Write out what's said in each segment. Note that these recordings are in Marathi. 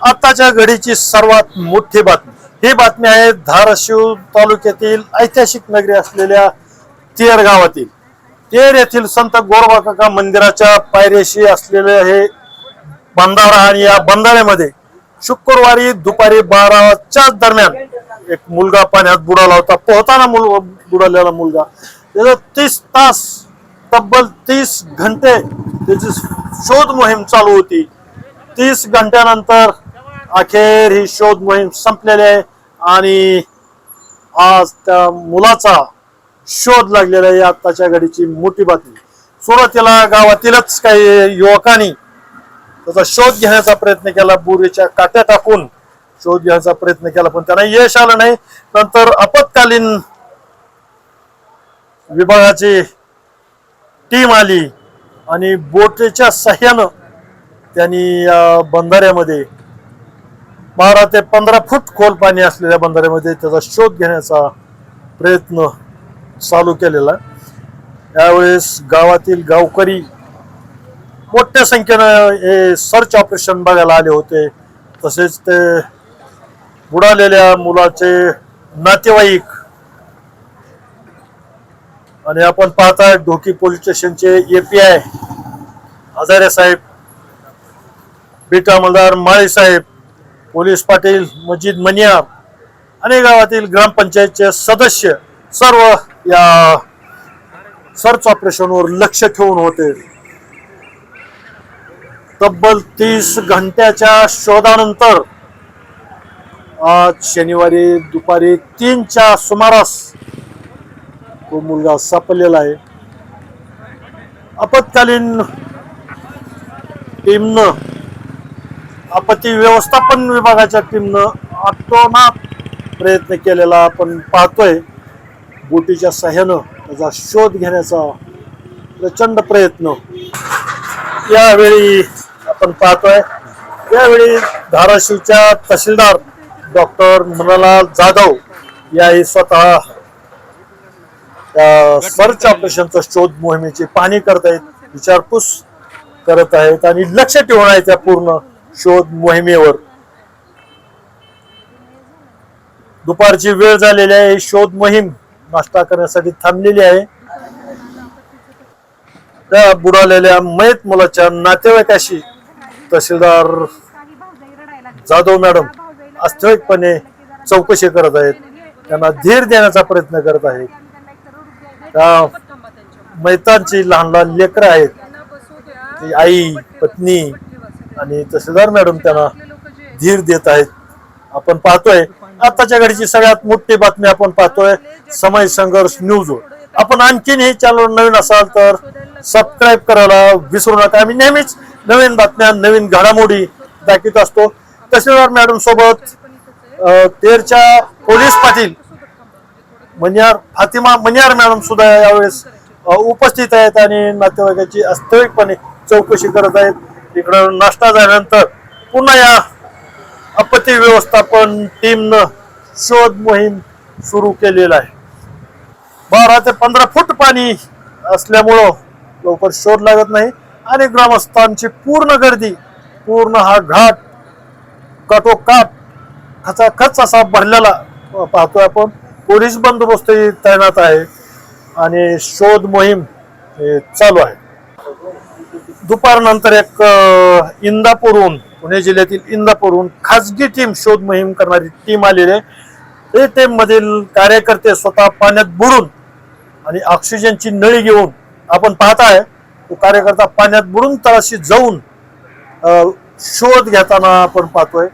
आताच्या घडीची सर्वात मोठी बातमी ही बातमी आहे धाराशिव तालुक्यातील ऐतिहासिक नगरी असलेल्या तेर गावातील तेर येथील संत गोरोबाकाका मंदिराच्या पायऱ्याशी असलेले हे बंधारा आणि या बंधाऱ्यामध्ये शुक्रवारी दुपारी 12च्या दरम्यान एक मुलगा पाण्यात बुडाला होता. पोहताना बुडालेला मुलगा. त्याचा 30 तास तब्बल 30 घंटे त्याची शोध मोहीम चालू होती. 30 घंट्यानंतर अखेर ही शोध मोहीम संपलेली आहे आणि आज त्या मुलाचा शोध लागलेला आहे. आताच्या घडीची मोठी बातमी. सुरुवातीला गावातीलच काही युवकांनी त्याचा शोध घेण्याचा प्रयत्न केला. बोरीच्या काट्या टाकून शोध घेण्याचा प्रयत्न केला पण त्यांना यश आलं नाही. नंतर आपत्कालीन विभागाची टीम आली आणि बोटीच्या सहाय्यानं त्यांनी बंधाऱ्यामध्ये 12 ते 15 फूट खोल पाणी असलेल्या बंधाऱ्यामध्ये त्याचा शोध घेण्याचा प्रयत्न चालू केलेला. यावेळेस गावातील गावकरी मोठ्या संख्येनं हे सर्च ऑपरेशन बघायला आले होते. तसेच ते बुडालेल्या मुलाचे नातेवाईक आणि आपण पाहताय ढोकी पोलीस स्टेशनचे API हजारे साहेब, बीट अंमलदार माळी साहेब, पोलीस पाटील मजीद मनियार आणि गावातील ग्रामपंचायतचे सदस्य सर्व या सर्च ऑपरेशनवर लक्ष ठेवून होते. तब्बल 30 घंट्याच्या शोधानंतर आज शनिवारी दुपारी 3च्या सुमारास तो मुलगा सापडलेला आहे. आपत्कालीन टीमनं आपत्ती व्यवस्थापन विभागाच्या टीमनं आटोनाट प्रयत्न केलेला आपण पाहतोय. बोटीच्या सहाय्यानं त्याचा शोध घेण्याचा प्रचंड प्रयत्न यावेळी आपण पाहतोय. यावेळी धाराशिवच्या तहसीलदार डॉक्टर मनोहरलाल जाधव याही स्वतः सर्च ऑपरेशनचा शोध मोहिमेची पाहणी करत आहेत, विचारपूस करत आहेत आणि लक्ष ठेवून आहे त्या पूर्ण शोध मोहिमेवर. दुपारची वेळ झालेली आहे. शोध मोहीम नाश्ता करण्यासाठी थांबलेली आहे. त्या बुडालेल्या मयत मुलाच्या नातेवाईकाशी तहसीलदार जाधव मॅडम वास्तविकपणे चौकशी करत आहेत. त्यांना धीर देण्याचा प्रयत्न करत आहेत. त्या मयतांची लहान लहान लेकरं आहेत, ती आई, पत्नी आणि तहसीलदार मॅडम त्यांना धीर देत आहेत. आपण पाहतोय आताच्या घडीची सगळ्यात मोठी बातमी आपण पाहतोय समय संघर्ष न्यूजवर. आपण आणखीन हे चॅनल नवीन असाल तर सबस्क्राईब करायला विसरू नका. आम्ही नेहमीच नवीन बातम्या नवीन घडामोडी दाखवत असतो. तहसीलदार मॅडम सोबत तेरच्या पोलीस पाटील मनियार फातिमा मनियार मॅडम सुद्धा यावेळेस उपस्थित आहेत आणि नातेवाईकाची वास्तविकपणे चौकशी करत आहेत. इकडं नाश्ता झाल्यानंतर पुन्हा या आपत्ती व्यवस्थापन टीमनं शोध मोहीम सुरू केलेला आहे. 12 ते 15 फूट पाणी असल्यामुळं लवकर शोध लागत नाही आणि ग्रामस्थांची पूर्ण गर्दी, पूर्ण हा घाट काठोकाठ खचाखच असा भरलेला पाहतोय आपण. पोलीस बंदोबस्त तैनात आहे आणि शोध मोहीम चालू आहे. दुपारनंतर एक इंदापूरहून पुणे जिल्ह्यातील इंदापूरहून खाजगी टीम शोध मोहीम करणारी टीम आलेली आहे. ते टीम मधील कार्यकर्ते स्वतः पाण्यात बुडून आणि ऑक्सिजनची नळी घेऊन आपण पाहताय तो कार्यकर्ता पाण्यात बुडून तळाशी जाऊन शोध घेताना आपण पाहतोय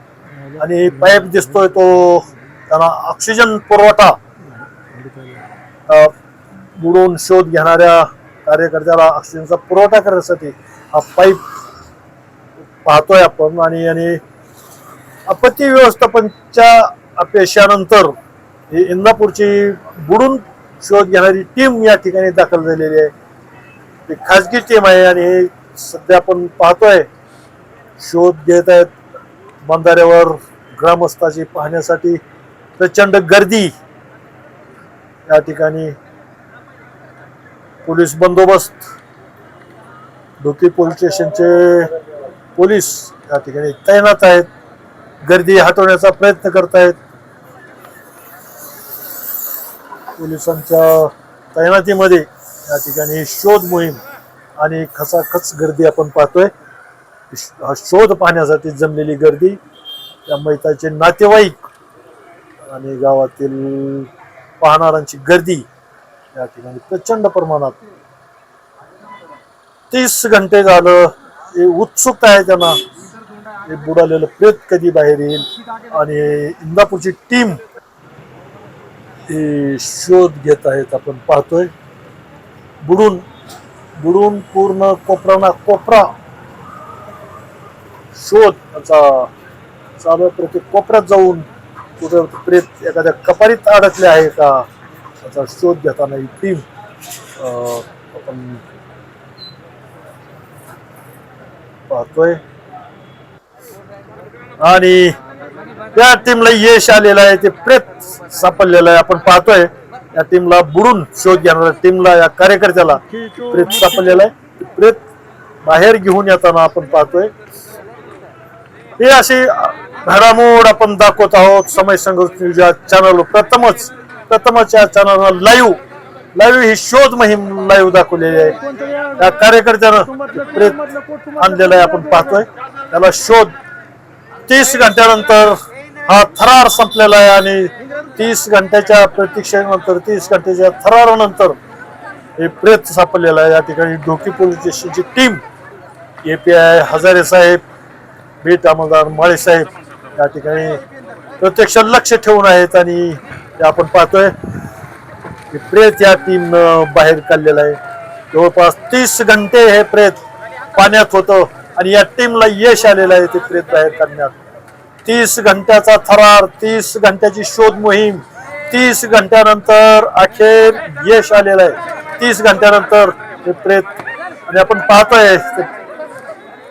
आणि पाईप दिसतोय तो त्यांना ऑक्सिजन पुरवठा बुडून शोध घेणाऱ्या कार्यकर्त्याला ऑक्सिजनचा पुरवठा करण्यासाठी हा पाईप पाहतोय आपण. आणि आपत्ती व्यवस्थापनच्या अपयशानंतर ही इंदापूरची बुडून शोध घेणारी टीम या ठिकाणी दाखल झालेली आहे. ती खाजगी टीम आहे आणि सध्या आपण पाहतोय शोध घेत आहेत. बंधाऱ्यावर ग्रामस्थाची पाहण्यासाठी प्रचंड गर्दी. या ठिकाणी पोलीस बंदोबस्त, ढोकी पोलीस स्टेशनचे पोलीस या ठिकाणी तैनात आहेत. गर्दी हटवण्याचा प्रयत्न करतायत. पोलिसांच्या तैनातीमध्ये या ठिकाणी शोध मोहीम आणि खचाखच गर्दी आपण पाहतोय. हा शोध पाहण्यासाठी जमलेली गर्दी, त्या मैताचे नातेवाईक आणि गावातील पाहणाऱ्यांची गर्दी या ठिकाणी प्रचंड प्रमाणात. 30 घंटे झालं हे उत्सुकता आहे त्यांना, हे बुडालेलं प्रेत कधी बाहेर येईल. आणि इंदापूरची टीम हे शोध घेत आहेत आपण पाहतोय. बुडून बुडून पूर्ण कोपरा ना कोपरा शोध चालू. प्रत्येक कोपऱ्यात जाऊन कुठे प्रेत एखाद्या कपारीत अडकले आहे का त्याचा शोध घेताना ही टीम आपण पाहतोय. आणि त्या टीमला यश आलेलं आहे, ते प्रेत सापडलेलं आहे आपण पाहतोय. या टीमला बुडून शोध घेणाऱ्या टीमला, या कार्यकर्त्याला प्रेत सापडलेलं आहे. प्रेत बाहेर घेऊन येताना आपण पाहतोय. हे अशी घडामोड आपण दाखवत आहोत समय संघर्ष न्यूज या चॅनलवर. प्रथमच या चॅनलवर लाईव्ह ही शोध मोहीम लाईव्ह दाखवलेली आहे. या कार्यकर्त्यानं प्रेत आणलेलं आहे आपण पाहतोय. त्याला शोध 30 घंट्यानंतर हा थरार संपलेला आहे. आणि 30 घंट्याच्या प्रतीक्षेनंतर, 30 घंट्याच्या थरारानंतर हे प्रेत सापडलेलं आहे. या ठिकाणी Dhoki police स्टेशनची team, API Hazare साहेब, बीट अंमलदार माळे साहेब या ठिकाणी प्रत्यक्ष लक्ष ठेवून आहेत. आणि आपण पाहतोय प्रेत या टीम बाहेर काढलेलं आहे. जवळपास 30 घंटे हे प्रेत पाण्यात होतं आणि या टीमला यश आलेलं आहे ते प्रेत बाहेर काढण्यात. 30 घंट्याचा थरार, 30 घंट्याची शोध मोहीम, 30 घंट्यानंतर अखेर यश आलेलं आहे. 30 घंट्यानंतर ते प्रेत, आणि आपण पाहतोय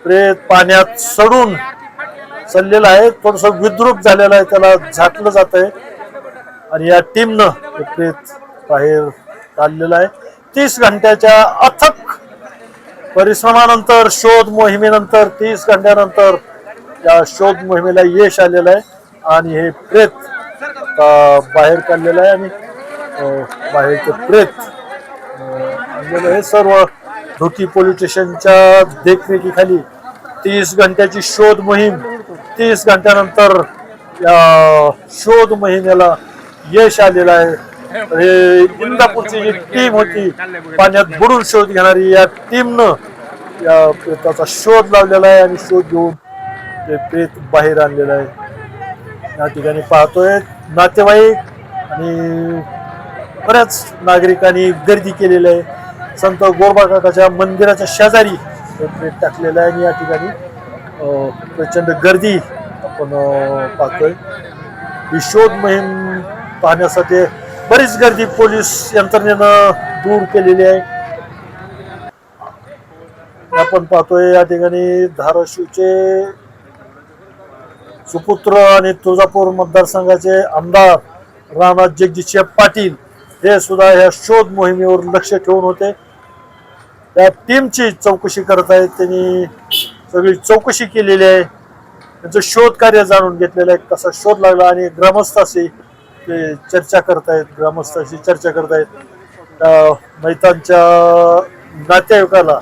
प्रेत पाण्यात सडलेलं आहे, थोडस विद्रूप झालेलं आहे, त्याला झाकलं जात आहे. आणि या टीमनं ते प्रेत बाहेर काढलेलं आहे. 30 घंट्याच्या अथक परिश्रमानंतर, शोध मोहिमेनंतर, 30 घंट्यानंतर या शोध मोहिमेला यश आलेलं आहे. आणि हे प्रेत बाहेर काढलेलं आहे. आणि बाहेरचे प्रेत आणलेलं आहे. सर्व ढोकी पोलीस स्टेशनच्या देखरेखीखाली 30 घंट्याची शोध मोहीम, 30 घंट्यानंतर या शोध मोहिमेला यश आलेलं आहे. हे इंदापूरची जी टीम होती पाण्यात बुडून शोध घेणारी, या टीमनं या प्रेताचा शोध लावलेला आहे आणि शोध घेऊन ते प्रेत बाहेर आणलेलं आहे. या ठिकाणी पाहतोय नातेवाईक आणि बऱ्याच नागरिकांनी गर्दी केलेली आहे. संत गोरबा काकाच्या मंदिराच्या शेजारी प्रेत टाकलेलं आहे आणि या ठिकाणी प्रचंड गर्दी आपण पाहतोय. ही शोध मोहीम पाहण्यासाठी बरीच गर्दी पोलीस यंत्रणेनं दूर केलेली आहे. आपण पाहतोय या ठिकाणी धाराशिवचे सुपुत्र आणि तुळजापूर मतदारसंघाचे आमदार राणा जगजितसिंह पाटील हे सुद्धा या शोध मोहिमेवर लक्ष ठेवून होते. त्या टीमची चौकशी करत आहेत. त्यांनी सगळी चौकशी केलेली आहे, त्यांचं शोध कार्य जाणून घेतलेलं आहे, कसा शोध लागला. आणि ग्रामस्थाशी ते चर्चा करतायत, मैतांच्या नातेवाईकाला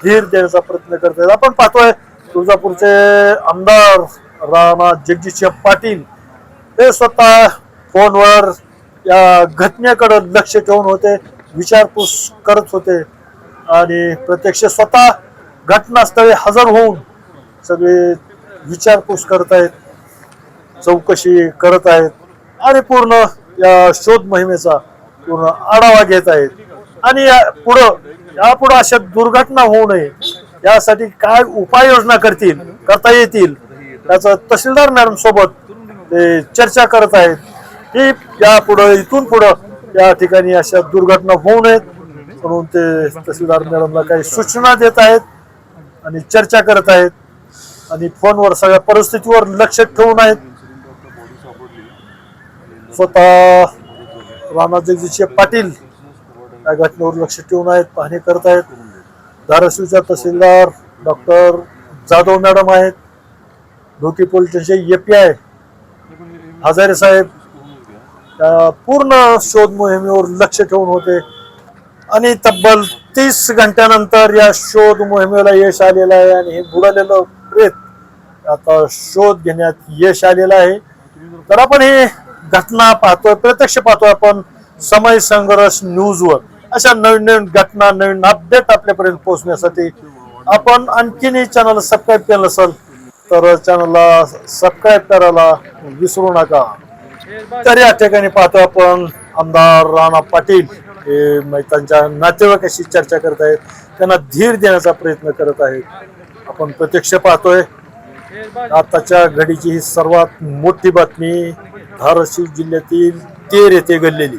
धीर देण्याचा प्रयत्न करतायत. आपण पाहतोय तुळजापूरचे आमदार राणा जगजितसिंह पाटील हे स्वतः फोनवर या घटनेकडे लक्ष ठेवून होते, विचारपूस करत होते आणि प्रत्यक्ष स्वतः घटनास्थळी हजर होऊन सगळे विचारपूस करत आहेत, चौकशी करत आहेत आणि पूर्ण या शोध मोहिमेचा पूर्ण आढावा घेत आहेत. आणि यापुढे अशा दुर्घटना होऊ नये यासाठी काय उपाययोजना करता येतील त्याचं तहसीलदार मॅडम सोबत ते चर्चा करत आहेत की इथून पुढं या ठिकाणी अशा दुर्घटना होऊ नयेत म्हणून ते तहसीलदार मॅडमला काही सूचना देत आहेत आणि चर्चा करत आहेत आणि फोनवर सगळ्या परिस्थितीवर लक्ष ठेवून आहेत. स्वतः राणा जगजितसिंह पाटील या घटनेवर लक्ष ठेवून आहेत, पाहणी करत आहेत. धाराशिवच्या तहसीलदार डॉक्टर जाधव मॅडम आहेत, डोकी पोलीस स्टेशन API हजारे साहेब पूर्ण शोध मोहिमेवर लक्ष ठेवून होते आणि तब्बल 30 घंट्यानंतर या शोध मोहिमेला यश आलेलं आहे आणि हे बुडालेलं प्रेत आता शोध घेण्यात यश आलेलं आहे. तर आपण ही घटना पाहतोय, प्रत्यक्ष पाहतोय आपण समय संघर्ष न्यूजवर. अशा नवीन नवीन घटना, नवीन अपडेट आपल्यापर्यंत पोहोचण्यासाठी आपण आणखीनही चॅनल सबस्क्राईब केलं नसेल तर चॅनलला सबस्क्राईब करायला विसरू नका. तर या ठिकाणी पाहतो आपण आमदार राणा पाटील हे त्यांच्या नातेवाईकाशी चर्चा करत आहेत, त्यांना धीर देण्याचा प्रयत्न करत आहेत. आपण प्रत्यक्ष पाहतोय आताच्या घडीची ही सर्वात मोठी बातमी धाराशिव जिल्ह्यातील तेर येथे घडलेली.